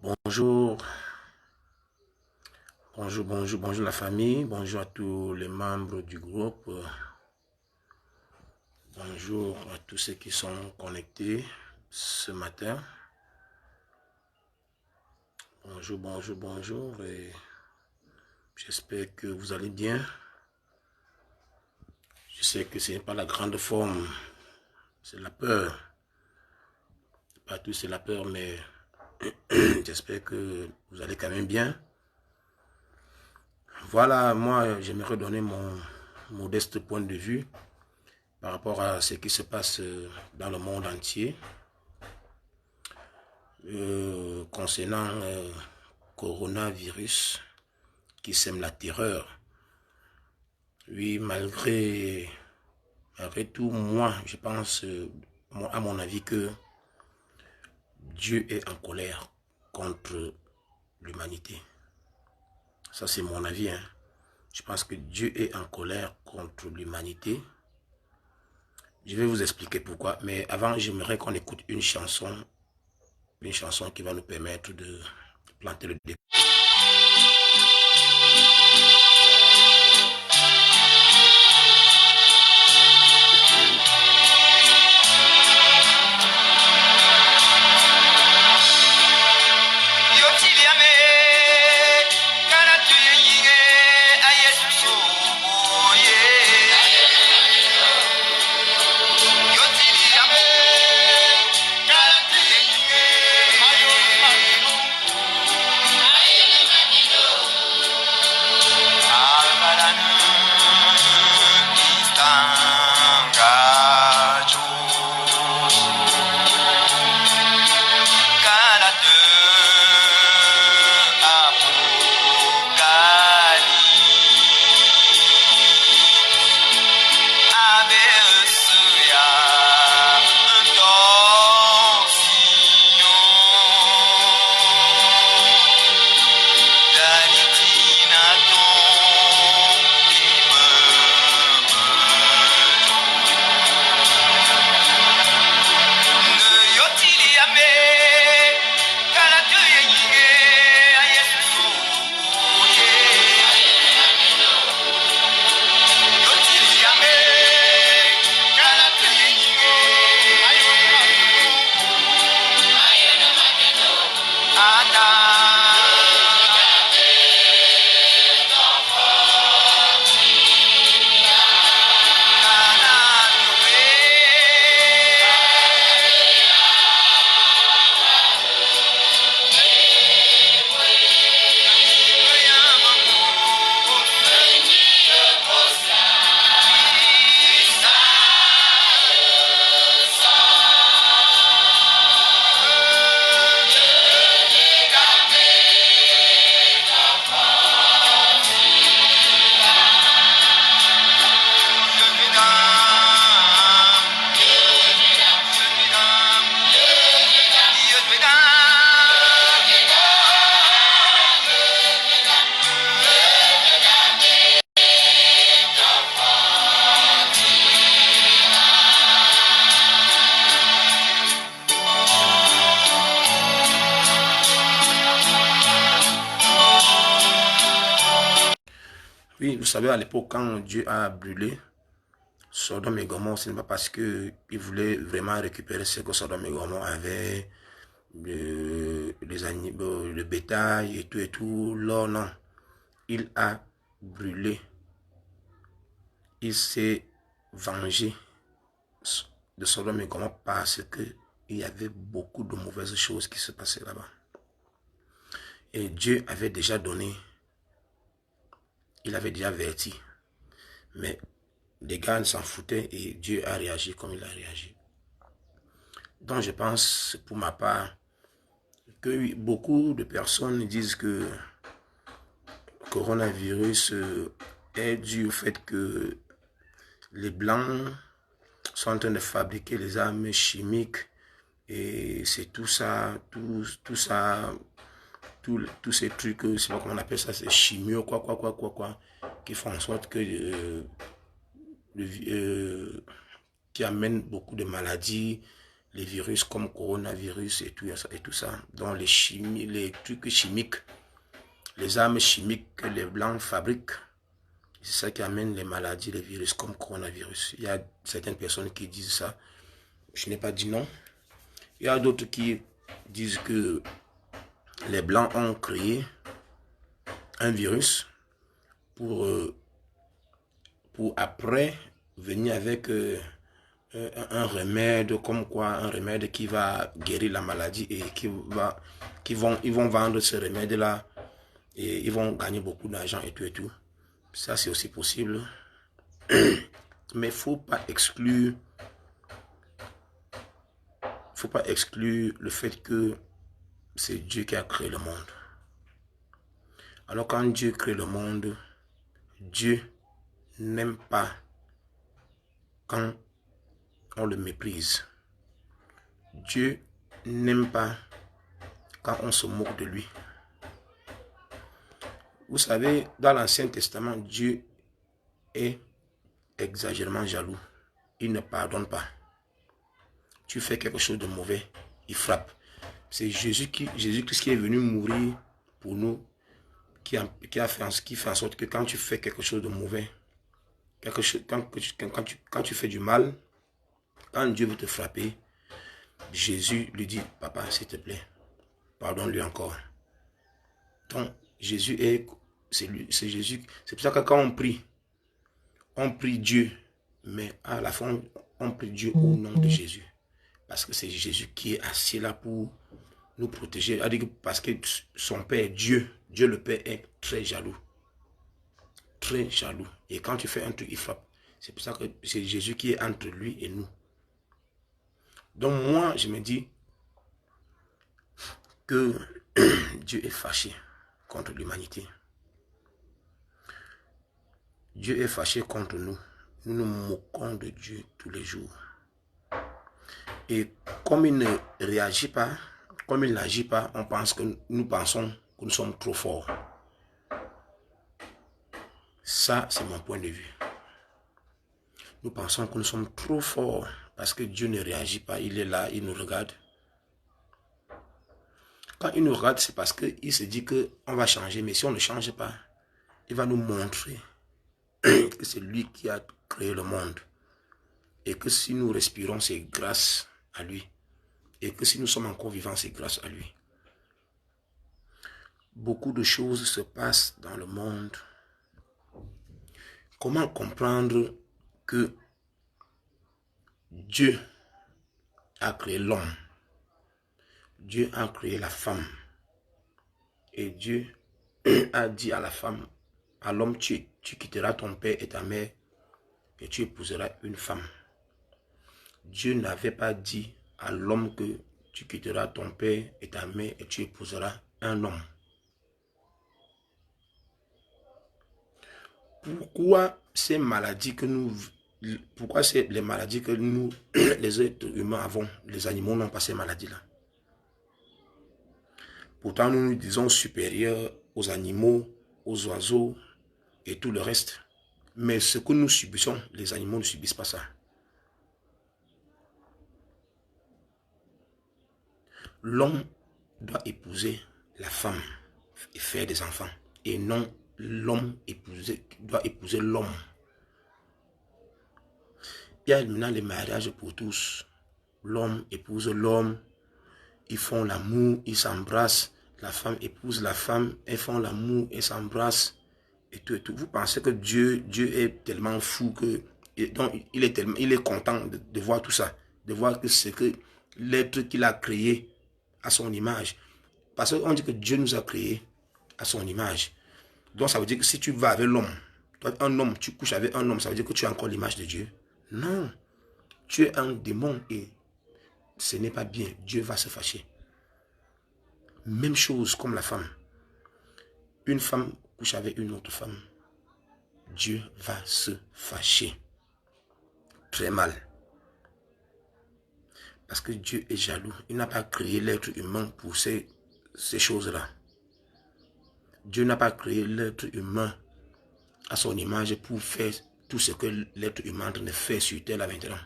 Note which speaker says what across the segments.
Speaker 1: Bonjour, bonjour la famille, bonjour à tous les membres du groupe, bonjour à tous ceux qui sont connectés ce matin. Bonjour et j'espère que vous allez bien. Je sais que ce n'est pas la grande forme, c'est la peur. Pas tout c'est la peur, mais j'espère que vous allez quand même bien. Voilà, moi j'aimerais donner mon modeste point de vue par rapport à ce qui se passe dans le monde entier concernant coronavirus qui sème la terreur. Oui, malgré tout, moi, je pense, à mon avis, que Dieu est en colère contre l'humanité. Ça, c'est mon avis. Hein. Je pense que Dieu est en colère contre l'humanité. Je vais vous expliquer pourquoi. Mais avant, j'aimerais qu'on écoute une chanson qui va nous permettre de planter le décor. Oui, vous savez, à l'époque, quand Dieu a brûlé Sodome et Gomorrhe, ce n'est pas parce qu'il voulait vraiment récupérer ce que Sodome et Gomorrhe avaient, les animaux, le bétail et tout, l'or, non. Il a brûlé. Il s'est vengé de Sodome et Gomorrhe parce qu'il y avait beaucoup de mauvaises choses qui se passaient là-bas. Et Dieu avait déjà donné, il avait déjà averti. Mais les gars s'en foutaient et Dieu a réagi comme il a réagi. Donc je pense pour ma part que beaucoup de personnes disent que le coronavirus est dû au fait que les Blancs sont en train de fabriquer les armes chimiques et c'est tout ça, tous ces trucs, je sais pas comment on appelle ça, c'est chimio, quoi, qui font en sorte que qui amènent beaucoup de maladies les virus comme coronavirus et tout ça. Donc les trucs chimiques, les armes chimiques que les Blancs fabriquent, c'est ça qui amène les maladies, les virus comme coronavirus. Il y a certaines personnes qui disent ça. Je n'ai pas dit non. Il y a d'autres qui disent que les Blancs ont créé un virus pour après venir avec un remède, comme quoi un remède qui va guérir la maladie et ils vont vendre ce remède-là et ils vont gagner beaucoup d'argent et tout et tout. Ça, c'est aussi possible. Mais il ne faut pas exclure le fait que c'est Dieu qui a créé le monde. Alors quand Dieu crée le monde, Dieu n'aime pas quand on le méprise. Dieu n'aime pas quand on se moque de lui. Vous savez, dans l'Ancien Testament, Dieu est exagérément jaloux. Il ne pardonne pas. Tu fais quelque chose de mauvais, il frappe. C'est Jésus-Christ qui est venu mourir pour nous, qui fait en sorte que quand tu fais quelque chose de mauvais, quand tu fais du mal, quand Dieu veut te frapper, Jésus lui dit, papa, s'il te plaît, pardonne-lui encore. Donc, Jésus c'est Jésus. C'est pour ça que quand on prie Dieu, mais à la fin, on prie Dieu au nom de Jésus. Parce que c'est Jésus qui est assis là pour nous protéger. Parce que son Père, Dieu le Père est très jaloux. Très jaloux. Et quand tu fais un truc, il frappe. C'est pour ça que c'est Jésus qui est entre lui et nous. Donc moi, je me dis que Dieu est fâché contre l'humanité. Dieu est fâché contre nous. Nous nous moquons de Dieu tous les jours. Et comme il ne réagit pas, comme il n'agit pas, nous pensons que nous sommes trop forts. Ça, c'est mon point de vue. Nous pensons que nous sommes trop forts parce que Dieu ne réagit pas. Il est là, il nous regarde. Quand il nous regarde, c'est parce qu'il se dit qu'on va changer. Mais si on ne change pas, il va nous montrer que c'est lui qui a créé le monde. Et que si nous respirons, c'est grâce à lui. Et que si nous sommes encore vivants, c'est grâce à lui. Beaucoup de choses se passent dans le monde. Comment comprendre que Dieu a créé l'homme? Dieu a créé la femme. Et Dieu a dit à la femme, à l'homme, tu quitteras ton père et ta mère et tu épouseras une femme. Dieu n'avait pas dit à l'homme que tu quitteras ton père et ta mère et tu épouseras un homme. Pourquoi ces maladies que pourquoi c'est les maladies que nous, les êtres humains avons, les animaux n'ont pas ces maladies-là? Pourtant, nous nous disons supérieurs aux animaux, aux oiseaux et tout le reste. Mais ce que nous subissons, les animaux ne subissent pas ça. L'homme doit épouser la femme et faire des enfants. Et non, l'homme doit épouser l'homme. Il y a maintenant les mariages pour tous. L'homme épouse l'homme. Ils font l'amour, ils s'embrassent. La femme épouse la femme. Elles font l'amour et s'embrassent. Et tout et tout. Vous pensez que Dieu est tellement fou que donc il est content de voir tout ça. De voir que c'est que l'être qu'il a créé à son image. Parce qu'on dit que Dieu nous a créés à son image. Donc ça veut dire que si tu vas avec l'homme, un homme, tu couches avec un homme, ça veut dire que tu as encore l'image de Dieu. Non. Tu es un démon et ce n'est pas bien. Dieu va se fâcher. Même chose comme la femme. Une femme couche avec une autre femme. Dieu va se fâcher. Très mal. Parce que Dieu est jaloux. Il n'a pas créé l'être humain pour ces choses-là. Dieu n'a pas créé l'être humain à son image pour faire tout ce que l'être humain ne fait sur terre là maintenant.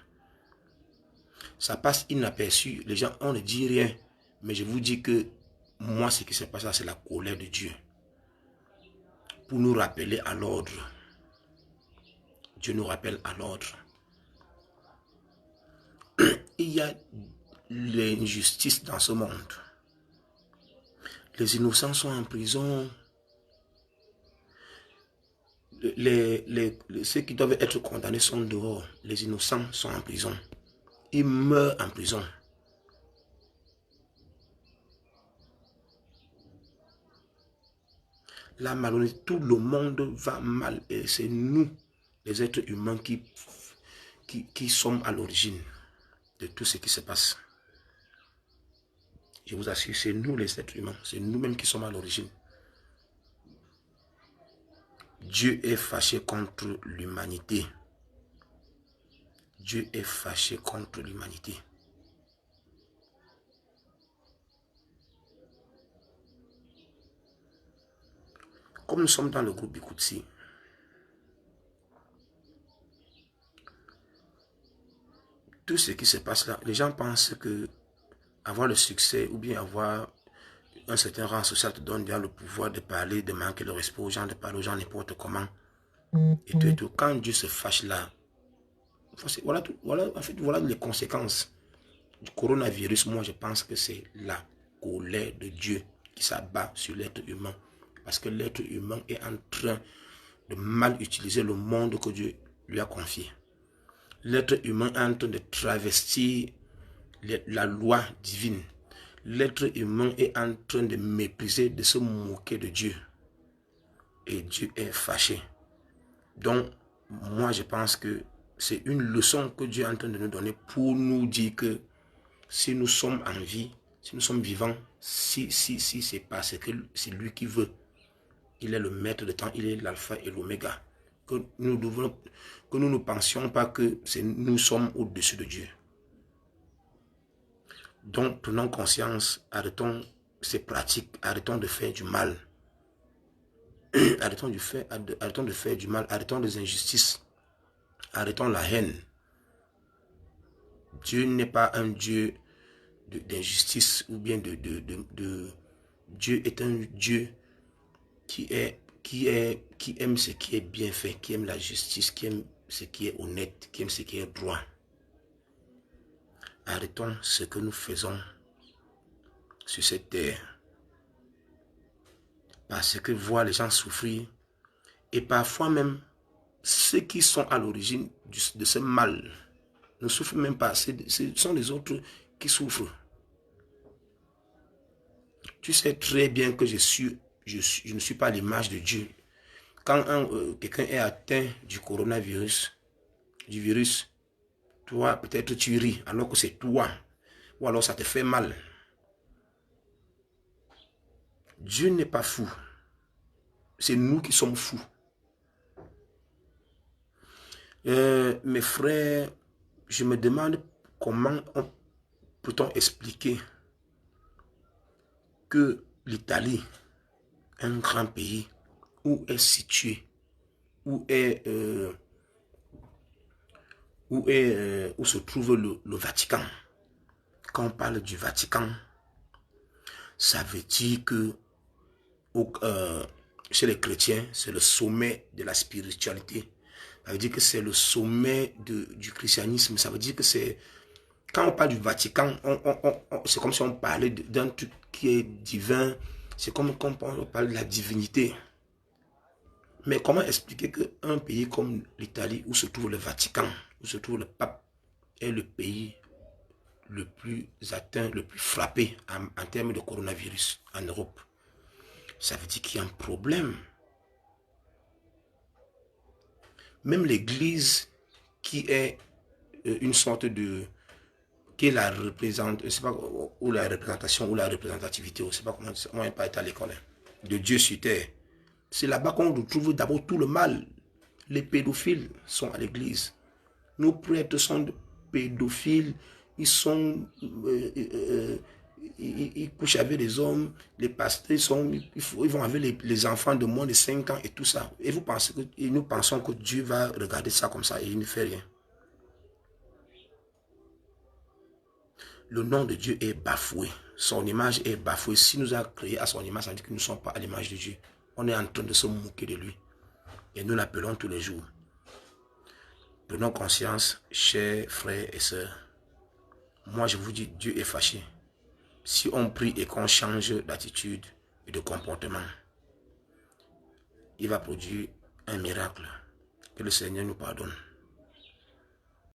Speaker 1: Ça passe inaperçu. Les gens, on ne dit rien. Mais je vous dis que moi, ce qui se passe là, c'est la colère de Dieu. Pour nous rappeler à l'ordre. Dieu nous rappelle à l'ordre. Il y a l'injustice dans ce monde. Les innocents sont en prison. Ceux qui doivent être condamnés sont dehors. Les innocents sont en prison. Ils meurent en prison. La malhonnêteté, tout le monde va mal. Et c'est nous, les êtres humains, qui sommes à l'origine de tout ce qui se passe. Je vous assure, c'est nous les êtres humains. C'est nous-mêmes qui sommes à l'origine. Dieu est fâché contre l'humanité. Dieu est fâché contre l'humanité. Comme nous sommes dans le groupe Bikoutsi, tout ce qui se passe là, les gens pensent que avoir le succès ou bien avoir un certain rang social te donne bien le pouvoir de parler, de manquer le respect aux gens, de parler aux gens n'importe comment. Et tout et tout. Quand Dieu se fâche là, voilà les conséquences du coronavirus. Moi, je pense que c'est la colère de Dieu qui s'abat sur l'être humain. Parce que l'être humain est en train de mal utiliser le monde que Dieu lui a confié. L'être humain est en train de travestir la loi divine. L'être humain est en train de mépriser, de se moquer de Dieu. Et Dieu est fâché. Donc, moi, je pense que c'est une leçon que Dieu est en train de nous donner pour nous dire que si nous sommes en vie, si nous sommes vivants, si c'est parce que c'est lui qui veut. Il est le maître de temps, il est l'alpha et l'oméga. Que nous ne pensions pas que nous sommes au-dessus de Dieu. Donc, prenons conscience, arrêtons ces pratiques, arrêtons de faire du mal. Arrêtons de faire du mal, arrêtons les injustices, arrêtons la haine. Dieu n'est pas un Dieu d'injustice ou bien Dieu est un Dieu qui aime ce qui est bien fait, qui aime la justice, qui aime ce qui est honnête, qui aime ce qui est droit. Arrêtons ce que nous faisons sur cette terre. Parce que voir les gens souffrir, et parfois même, ceux qui sont à l'origine de ce mal ne souffrent même pas. Ce sont les autres qui souffrent. Tu sais très bien que je ne suis pas l'image de Dieu. Quand quelqu'un est atteint du coronavirus, du virus, toi, peut-être tu ris, alors que c'est toi. Ou alors ça te fait mal. Dieu n'est pas fou. C'est nous qui sommes fous. Mes frères, je me demande comment peut-on expliquer que l'Italie, un grand pays, où est situé, où se trouve le Vatican. Quand on parle du Vatican, ça veut dire que chez les chrétiens, c'est le sommet de la spiritualité. Ça veut dire que c'est le sommet du christianisme. Ça veut dire que c'est... Quand on parle du Vatican, c'est comme si on parlait d'un truc qui est divin. C'est comme quand on parle de la divinité. Mais comment expliquer qu'un pays comme l'Italie, où se trouve le Vatican, où se trouve le pape, est le pays le plus atteint, le plus frappé en termes de coronavirus en Europe? Ça veut dire qu'il y a un problème. Même l'Église, qui est une sorte de... qui est la représente, je sais pas, ou la représentation, ou la représentativité, je ne sais pas comment on n'est pas été à l'école, de Dieu sur terre. C'est là-bas qu'on retrouve d'abord tout le mal. Les pédophiles sont à l'église. Nos prêtres sont pédophiles. Ils sont... ils couchent avec les hommes. Les pasteurs ils vont avec les enfants de moins de 5 ans et tout ça. Et nous pensons que Dieu va regarder ça comme ça et il ne fait rien. le nom de Dieu est bafoué. Son image est bafouée. Si nous a créé à son image, ça veut dire que nous ne sommes pas à l'image de Dieu. On est en train de se moquer de lui. Et nous l'appelons tous les jours. Prenons conscience, chers frères et sœurs. Moi, je vous dis, Dieu est fâché. Si on prie et qu'on change d'attitude et de comportement, il va produire un miracle. Que le Seigneur nous pardonne.